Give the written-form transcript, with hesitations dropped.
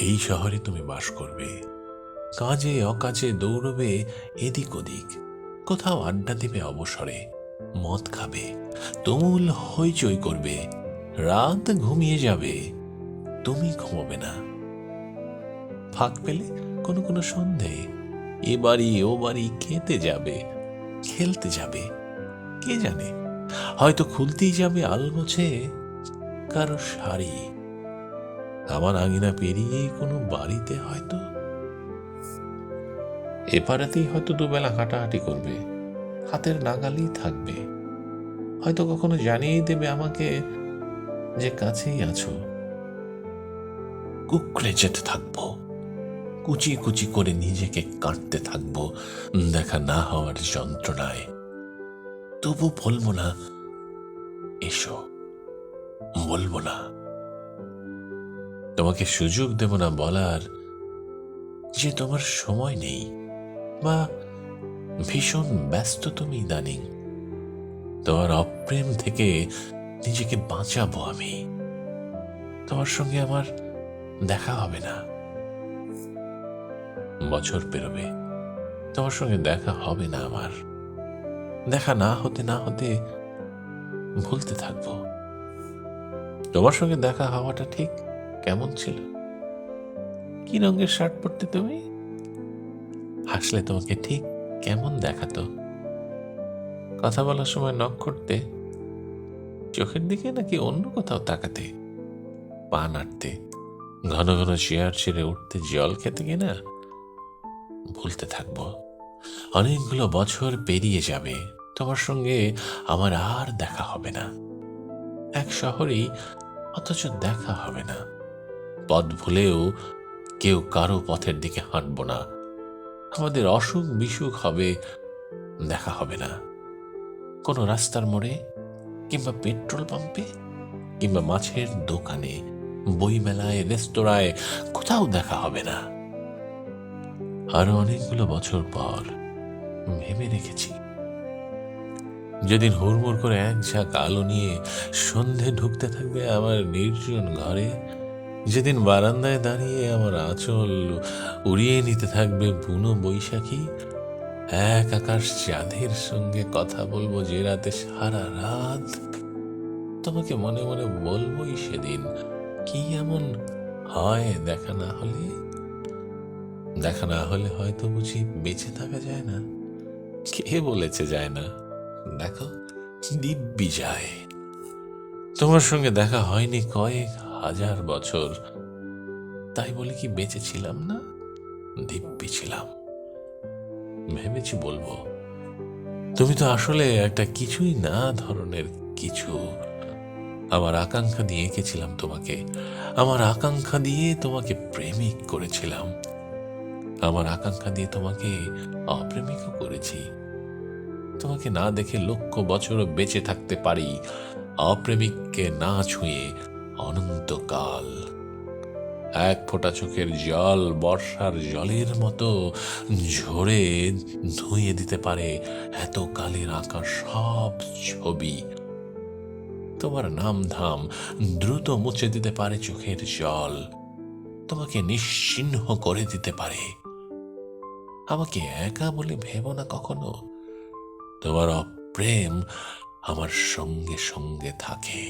এই শহরে তুমি বাস করবে, কাজে অকাজে দৌড়বে এদিক ওদিক, কোথাও আড্ডা দিবে অবসরে, মদ খাবে, তুমুল হইচই করবে, রাত ঘুমিয়ে যাবে, তুমি ঘুমোবে না। ফাঁক পেলে কোনো কোনো সন্ধে এ বাড়ি ও বাড়ি খেতে যাবে, খেলতে যাবে, কে জানে হয়তো খুলতেই যাবে আলগোছে কারো শাড়ি। আমার আঙিনা পেরিয়ে কোনো বাড়িতে হয়তো এপাড়াতেই হয়তো দুবেলা হাঁটাহাঁটি করবে, হাতের নাগালেই থাকবে, হয়তো কখনো জানিয়ে দেবে আমাকে যে কাছেই আছো। কুকড়ে যেতে থাকবো, কুচি কুচি করে নিজেকে কাটতে থাকবো দেখা না হওয়ার যন্ত্রণায়। তবু বলবো না এসো, বলবো না, তোমাকে সুযোগ দেব না বলার যে তোমার সময় নেই বা ভীষণ ব্যস্ত তুমি ইদানিং। তোমার অপ্রেম থেকে নিজেকে বাঁচাবো আমি। তোমার সঙ্গে আমার দেখা হবে না, বছর পেরোবে, তোমার সঙ্গে দেখা হবে না আমার। দেখা না হতে না হতে ভুলতে থাকবো তোমার সঙ্গে দেখা হওয়াটা ঠিক কেমন ছিল, কি রঙের শার্ট পরতে তুমি, হাসলে তোমাকে ঠিক কেমন দেখাতো, কথা বলার সময় নখ করতে চোখের দিকে নাকি অন্য কোথাও তাকাতে, পা নাড়তে, ঘন ঘন চেয়ার ছেড়ে উঠতে, জল খেতে কিনা। ভুলতে থাকবো, অনেকগুলো বছর পেরিয়ে যাবে, তোমার সঙ্গে আমার আর দেখা হবে না, এক শহরেই, অথচ দেখা হবে না। পথ ভুলেও কেউ কারো পথের দিকে হাঁটবো না, আমাদের অসুখ বিসুখ হবে, দেখা হবে না। কোনো রাস্তার মোড়ে কিংবা পেট্রোল পাম্পে কিংবা মাছের দোকানে, বইমেলায়, রেস্তোরাঁয়, কোথাও দেখা হবে না। আরো অনেকগুলো বছর পর ভেবে রেখেছি, যেদিন হুড়মুড় করে এক ঝাঁক আলো নিয়ে সন্ধে ঢুকতে থাকবে আমার নির্জন ঘরে, যেদিন বারান্দায় দাঁড়িয়ে আমার আঁচল উড়িয়ে নিতে থাকবে বুনো বৈশাখী, এক আকাশ চাঁদের সঙ্গে কথা বলবো যে রাতে সারা রাত, তোমাকে মনে মনে বলবোই সেদিন, কি এমন হয় দেখা না হলে। দেখা না হলে হয়তো বুঝি বেঁচে থাকা যায় না, কে বলেছে যায় না, দেখো দিব্যি যায়। তোমার সঙ্গে দেখা হয়নি কয়েক হাজার বছর, তাই বলে কি বেঁচে ছিলাম না, দিব্যি ছিলাম। ভেবেছি বলবো, তুমি তো আসলে একটা কিছুই না ধরনের কিছু। আমার আকাঙ্ক্ষা দিয়ে এঁকেছিলাম তোমাকে, আমার আকাঙ্ক্ষা দিয়ে তোমাকে প্রেমিক করেছিলাম, আমার আকাঙ্ক্ষা দিয়ে তোমাকে অপ্রেমিকও করেছি। তোমাকে না দেখে লক্ষ বছরও বেঁচে থাকতে পারি, অপ্রেমিককে না ছুঁয়ে অনন্তকাল। এক ফোঁটা চোখের জল বর্ষার জলের মতো ঝরে ধুয়ে দিতে পারে এত কালের আঁকা সব ছবি। তোমার নাম ধাম দ্রুত মুছে দিতে পারে চোখের জল, তোমাকে নিশ্চিহ্ন করে দিতে পারে। আমাকে একা বলে ভেবো না কখনো, তোমার অপ্রেম আমার সঙ্গে সঙ্গে থাকে।